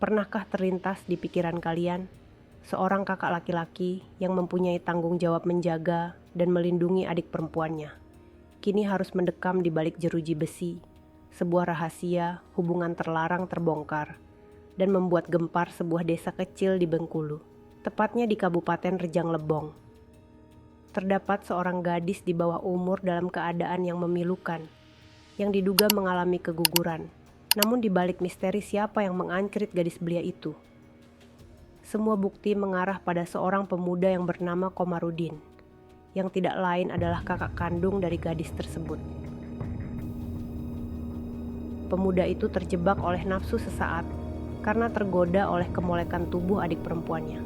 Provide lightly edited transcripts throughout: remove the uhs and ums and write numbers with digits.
Pernahkah terlintas di pikiran kalian, seorang kakak laki-laki yang mempunyai tanggung jawab menjaga dan melindungi adik perempuannya, kini harus mendekam di balik jeruji besi, sebuah rahasia hubungan terlarang terbongkar, dan membuat gempar sebuah desa kecil di Bengkulu, tepatnya di Kabupaten Rejang Lebong. Terdapat seorang gadis di bawah umur dalam keadaan yang memilukan, yang diduga mengalami keguguran. Namun di balik misteri siapa yang mengancrit gadis belia itu, semua bukti mengarah pada seorang pemuda yang bernama Komarudin, yang tidak lain adalah kakak kandung dari gadis tersebut. Pemuda itu terjebak oleh nafsu sesaat karena tergoda oleh kemolekan tubuh adik perempuannya,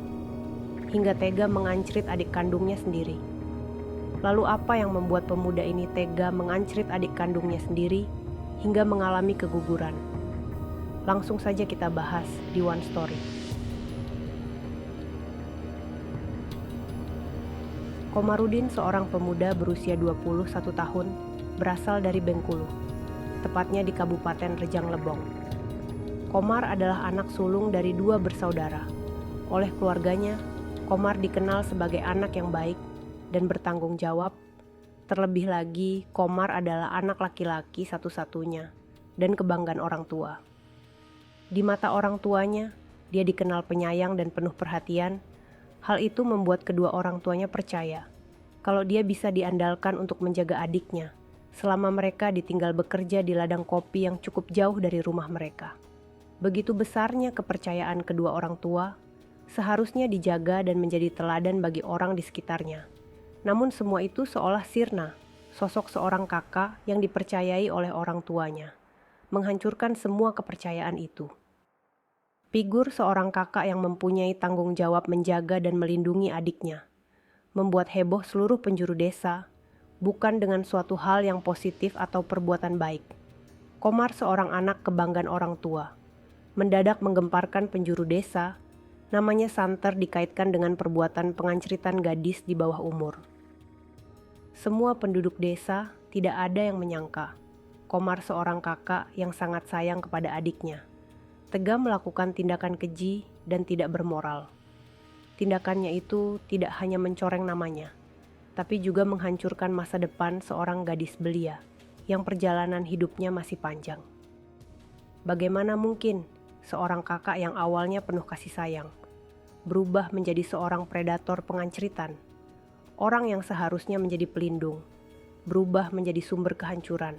hingga tega mengancrit adik kandungnya sendiri. Lalu apa yang membuat pemuda ini tega mengancrit adik kandungnya sendiri hingga mengalami keguguran? Langsung saja kita bahas di One Story. Komarudin seorang pemuda berusia 21 tahun, berasal dari Bengkulu, tepatnya di Kabupaten Rejang Lebong. Komar adalah anak sulung dari dua bersaudara. Oleh keluarganya, Komar dikenal sebagai anak yang baik dan bertanggung jawab. Terlebih lagi, Komar adalah anak laki-laki satu-satunya dan kebanggaan orang tua. Di mata orang tuanya, dia dikenal penyayang dan penuh perhatian. Hal itu membuat kedua orang tuanya percaya kalau dia bisa diandalkan untuk menjaga adiknya selama mereka ditinggal bekerja di ladang kopi yang cukup jauh dari rumah mereka. Begitu besarnya kepercayaan kedua orang tua, seharusnya dijaga dan menjadi teladan bagi orang di sekitarnya. Namun semua itu seolah sirna, sosok seorang kakak yang dipercayai oleh orang tuanya, menghancurkan semua kepercayaan itu. Figur seorang kakak yang mempunyai tanggung jawab menjaga dan melindungi adiknya, membuat heboh seluruh penjuru desa, bukan dengan suatu hal yang positif atau perbuatan baik. Komar seorang anak kebanggaan orang tua, mendadak menggemparkan penjuru desa. Namanya santer dikaitkan dengan perbuatan pengancritan gadis di bawah umur. Semua penduduk desa tidak ada yang menyangka Komar seorang kakak yang sangat sayang kepada adiknya tega melakukan tindakan keji dan tidak bermoral. Tindakannya itu tidak hanya mencoreng namanya, tapi juga menghancurkan masa depan seorang gadis belia yang perjalanan hidupnya masih panjang. Bagaimana mungkin seorang kakak yang awalnya penuh kasih sayang berubah menjadi seorang predator pengancritan? Orang yang seharusnya menjadi pelindung berubah menjadi sumber kehancuran.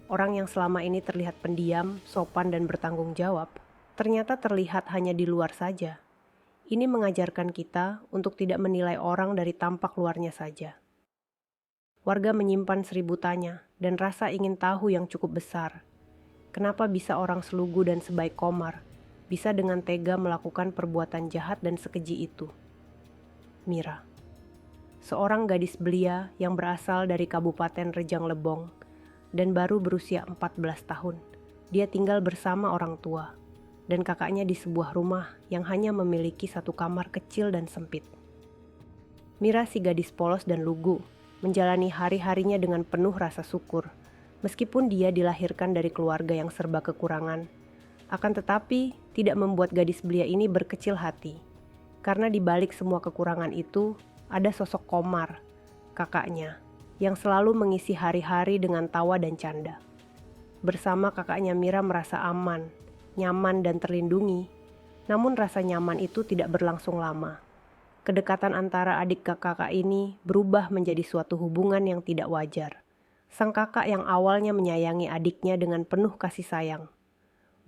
Orang yang selama ini terlihat pendiam, sopan dan bertanggung jawab, ternyata terlihat hanya di luar saja. Ini mengajarkan kita untuk tidak menilai orang dari tampak luarnya saja. Warga menyimpan 1000 tanya dan rasa ingin tahu yang cukup besar. Kenapa bisa orang selugu dan sebaik Komar bisa dengan tega melakukan perbuatan jahat dan sekeji itu? Mira, seorang gadis belia yang berasal dari Kabupaten Rejang Lebong dan baru berusia 14 tahun. Dia tinggal bersama orang tua dan kakaknya di sebuah rumah yang hanya memiliki satu kamar kecil dan sempit. Mira si gadis polos dan lugu menjalani hari-harinya dengan penuh rasa syukur. Meskipun dia dilahirkan dari keluarga yang serba kekurangan, akan tetapi tidak membuat gadis belia ini berkecil hati. Karena di balik semua kekurangan itu ada sosok Komar, kakaknya, yang selalu mengisi hari-hari dengan tawa dan canda. Bersama kakaknya Mira merasa aman, nyaman dan terlindungi. Namun rasa nyaman itu tidak berlangsung lama. Kedekatan antara adik kakak ini berubah menjadi suatu hubungan yang tidak wajar. Sang kakak yang awalnya menyayangi adiknya dengan penuh kasih sayang,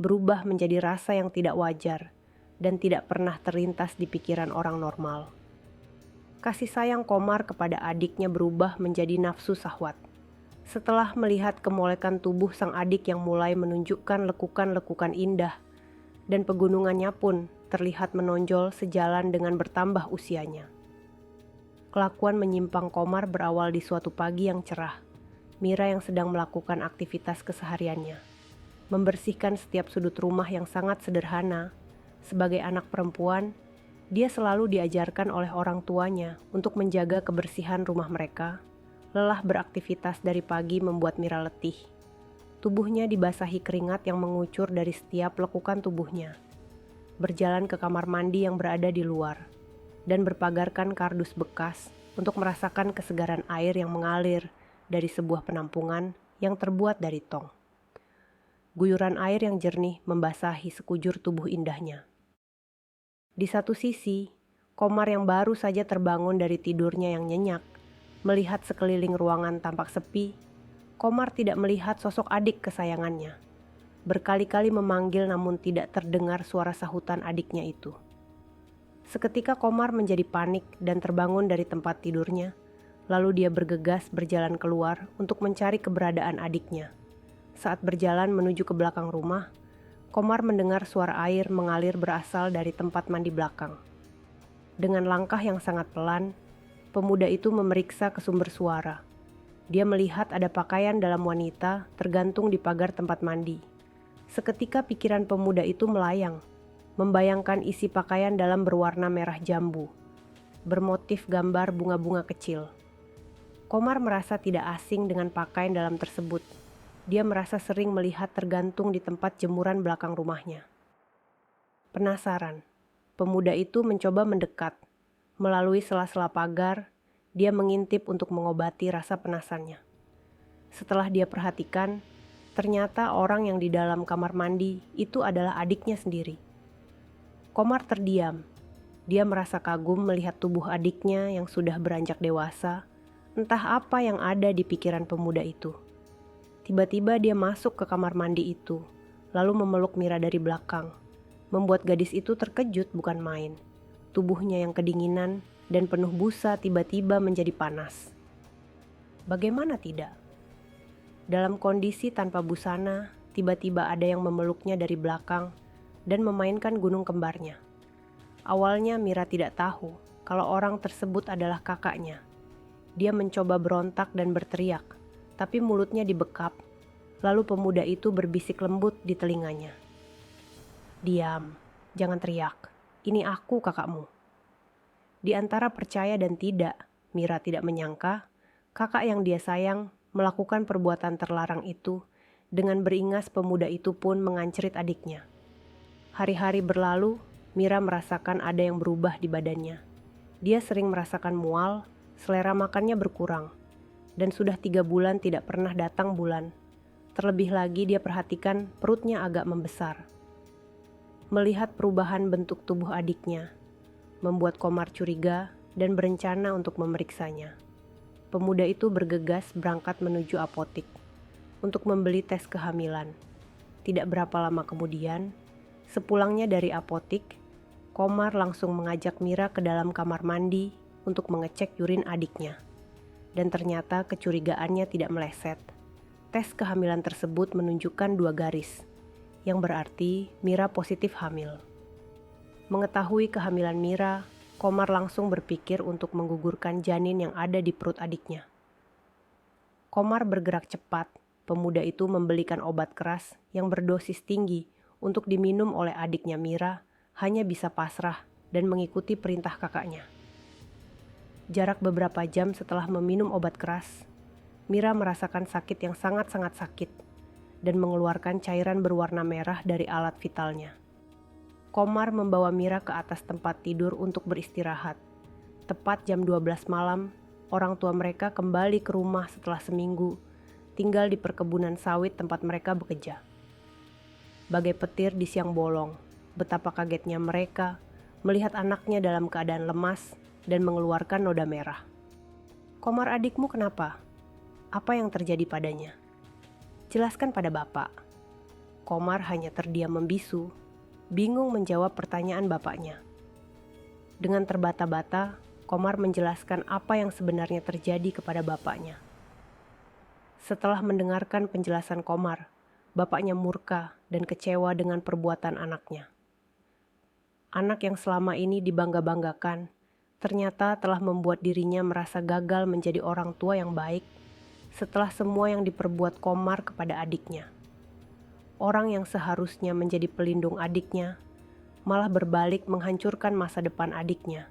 berubah menjadi rasa yang tidak wajar dan tidak pernah terlintas di pikiran orang normal. Kasih sayang Komar kepada adiknya berubah menjadi nafsu syahwat. Setelah melihat kemolekan tubuh sang adik yang mulai menunjukkan lekukan-lekukan indah, dan pegunungannya pun terlihat menonjol sejalan dengan bertambah usianya. Kelakuan menyimpang Komar berawal di suatu pagi yang cerah. Mira yang sedang melakukan aktivitas kesehariannya, membersihkan setiap sudut rumah yang sangat sederhana. Sebagai anak perempuan, dia selalu diajarkan oleh orang tuanya untuk menjaga kebersihan rumah mereka. Lelah beraktivitas dari pagi membuat Mira letih. Tubuhnya dibasahi keringat yang mengucur dari setiap lekukan tubuhnya. berjalan ke kamar mandi yang berada di luar, dan berpagarkan kardus bekas untuk merasakan kesegaran air yang mengalir dari sebuah penampungan yang terbuat dari tong. Guyuran air yang jernih membasahi sekujur tubuh indahnya. Di satu sisi, Komar yang baru saja terbangun dari tidurnya yang nyenyak, melihat sekeliling ruangan tampak sepi. Komar tidak melihat sosok adik kesayangannya. Berkali-kali memanggil namun tidak terdengar suara sahutan adiknya itu. Seketika Komar menjadi panik dan terbangun dari tempat tidurnya, lalu dia bergegas berjalan keluar untuk mencari keberadaan adiknya. Saat berjalan menuju ke belakang rumah, Komar mendengar suara air mengalir berasal dari tempat mandi belakang. Dengan langkah yang sangat pelan, pemuda itu memeriksa ke sumber suara. Dia melihat ada pakaian dalam wanita tergantung di pagar tempat mandi. Seketika pikiran pemuda itu melayang, membayangkan isi pakaian dalam berwarna merah jambu, bermotif gambar bunga-bunga kecil. Komar merasa tidak asing dengan pakaian dalam tersebut. Dia merasa sering melihat tergantung di tempat jemuran belakang rumahnya. Penasaran, pemuda itu mencoba mendekat. Melalui sela-sela pagar, dia mengintip untuk mengobati rasa penasarannya. Setelah dia perhatikan, ternyata orang yang di dalam kamar mandi itu adalah adiknya sendiri. Komar terdiam. Dia merasa kagum melihat tubuh adiknya yang sudah beranjak dewasa. Entah apa yang ada di pikiran pemuda itu. Tiba-tiba dia masuk ke kamar mandi itu, lalu memeluk Mira dari belakang. Membuat gadis itu terkejut bukan main. Tubuhnya yang kedinginan dan penuh busa tiba-tiba menjadi panas. Bagaimana tidak? Dalam kondisi tanpa busana, tiba-tiba ada yang memeluknya dari belakang dan memainkan gunung kembarnya. Awalnya Mira tidak tahu kalau orang tersebut adalah kakaknya. Dia mencoba berontak dan berteriak, tapi mulutnya dibekap. Lalu pemuda itu berbisik lembut di telinganya. "Diam, jangan teriak. Ini aku kakakmu." Di antara percaya dan tidak, Mira tidak menyangka kakak yang dia sayang melakukan perbuatan terlarang itu. Dengan beringas pemuda itu pun mengancerit adiknya. Hari-hari berlalu, Mira merasakan ada yang berubah di badannya. Dia sering merasakan mual, selera makannya berkurang, dan sudah 3 bulan tidak pernah datang bulan. Terlebih lagi dia perhatikan perutnya agak membesar. Melihat perubahan bentuk tubuh adiknya, membuat Komar curiga dan berencana untuk memeriksanya. Pemuda itu bergegas berangkat menuju apotik untuk membeli tes kehamilan. Tidak berapa lama kemudian, sepulangnya dari apotik, Komar langsung mengajak Mira ke dalam kamar mandi untuk mengecek urin adiknya. Dan ternyata kecurigaannya tidak meleset. Tes kehamilan tersebut menunjukkan 2 garis, yang berarti Mira positif hamil. Mengetahui kehamilan Mira, Komar langsung berpikir untuk menggugurkan janin yang ada di perut adiknya. Komar bergerak cepat. Pemuda itu membelikan obat keras yang berdosis tinggi untuk diminum oleh adiknya Mira, hanya bisa pasrah dan mengikuti perintah kakaknya. Jarak beberapa jam setelah meminum obat keras, Mira merasakan sakit yang sangat-sangat sakit dan mengeluarkan cairan berwarna merah dari alat vitalnya. Komar membawa Mira ke atas tempat tidur untuk beristirahat. Tepat jam 12 malam, orang tua mereka kembali ke rumah setelah seminggu tinggal di perkebunan sawit tempat mereka bekerja. Bagai petir di siang bolong, betapa kagetnya mereka melihat anaknya dalam keadaan lemas dan mengeluarkan noda merah. "Komar, adikmu kenapa? Apa yang terjadi padanya? Jelaskan pada bapak." Komar hanya terdiam membisu, bingung menjawab pertanyaan bapaknya. Dengan terbata-bata, Komar menjelaskan apa yang sebenarnya terjadi kepada bapaknya. Setelah mendengarkan penjelasan Komar, bapaknya murka dan kecewa dengan perbuatan anaknya. Anak yang selama ini dibangga-banggakan, ternyata telah membuat dirinya merasa gagal menjadi orang tua yang baik setelah semua yang diperbuat Komar kepada adiknya. Orang yang seharusnya menjadi pelindung adiknya malah berbalik menghancurkan masa depan adiknya.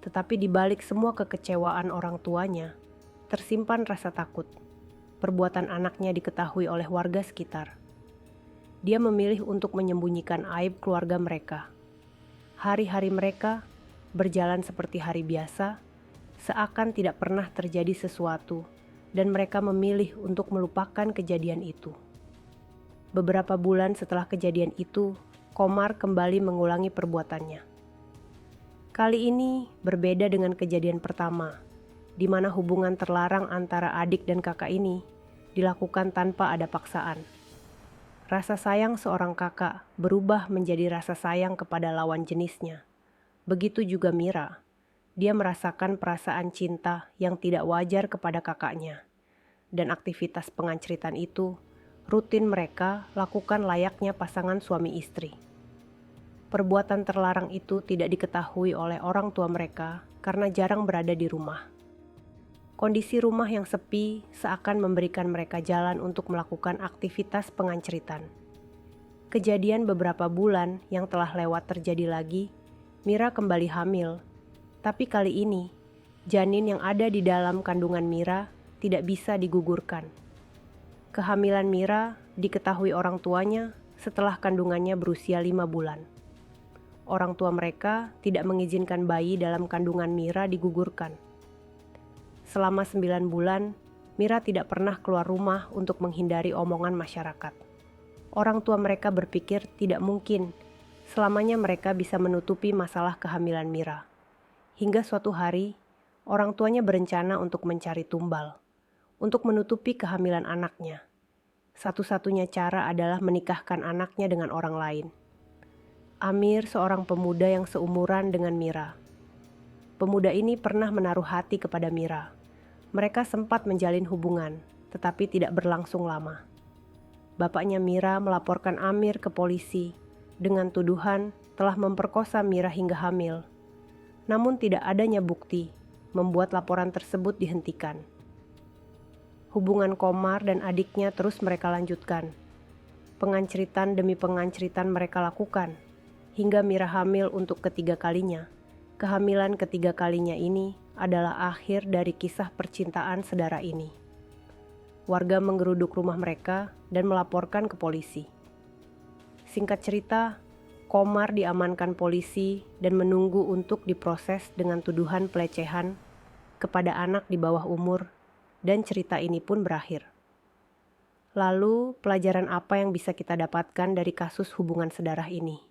Tetapi di balik semua kekecewaan orang tuanya, tersimpan rasa takut. Perbuatan anaknya diketahui oleh warga sekitar. Dia memilih untuk menyembunyikan aib keluarga mereka. Hari-hari mereka berjalan seperti hari biasa, seakan tidak pernah terjadi sesuatu, dan mereka memilih untuk melupakan kejadian itu. Beberapa bulan setelah kejadian itu, Komar kembali mengulangi perbuatannya. Kali ini berbeda dengan kejadian pertama, di mana hubungan terlarang antara adik dan kakak ini dilakukan tanpa ada paksaan. Rasa sayang seorang kakak berubah menjadi rasa sayang kepada lawan jenisnya. Begitu juga Mira. Dia merasakan perasaan cinta yang tidak wajar kepada kakaknya. Dan aktivitas penganceritan itu rutin mereka lakukan layaknya pasangan suami istri. Perbuatan terlarang itu tidak diketahui oleh orang tua mereka karena jarang berada di rumah. Kondisi rumah yang sepi seakan memberikan mereka jalan untuk melakukan aktivitas penganceritan. Kejadian beberapa bulan yang telah lewat terjadi lagi. Mira kembali hamil, tapi kali ini janin yang ada di dalam kandungan Mira tidak bisa digugurkan. Kehamilan Mira diketahui orang tuanya setelah kandungannya berusia 5 bulan. Orang tua mereka tidak mengizinkan bayi dalam kandungan Mira digugurkan. Selama 9 bulan, Mira tidak pernah keluar rumah untuk menghindari omongan masyarakat. Orang tua mereka berpikir tidak mungkin selamanya mereka bisa menutupi masalah kehamilan Mira. Hingga suatu hari, orang tuanya berencana untuk mencari tumbal, untuk menutupi kehamilan anaknya. Satu-satunya cara adalah menikahkan anaknya dengan orang lain. Amir seorang pemuda yang seumuran dengan Mira. Pemuda ini pernah menaruh hati kepada Mira. Mereka sempat menjalin hubungan, tetapi tidak berlangsung lama. Bapaknya Mira melaporkan Amir ke polisi dengan tuduhan telah memperkosa Mira hingga hamil. Namun tidak adanya bukti membuat laporan tersebut dihentikan. Hubungan Komar dan adiknya terus mereka lanjutkan. Penganceritan demi penganceritan mereka lakukan, hingga Mira hamil untuk ketiga kalinya. Kehamilan ketiga kalinya ini adalah akhir dari kisah percintaan sedara ini. Warga menggeruduk rumah mereka dan melaporkan ke polisi. Singkat cerita, Komar diamankan polisi dan menunggu untuk diproses dengan tuduhan pelecehan kepada anak di bawah umur, dan cerita ini pun berakhir. Lalu, pelajaran apa yang bisa kita dapatkan dari kasus hubungan sedarah ini?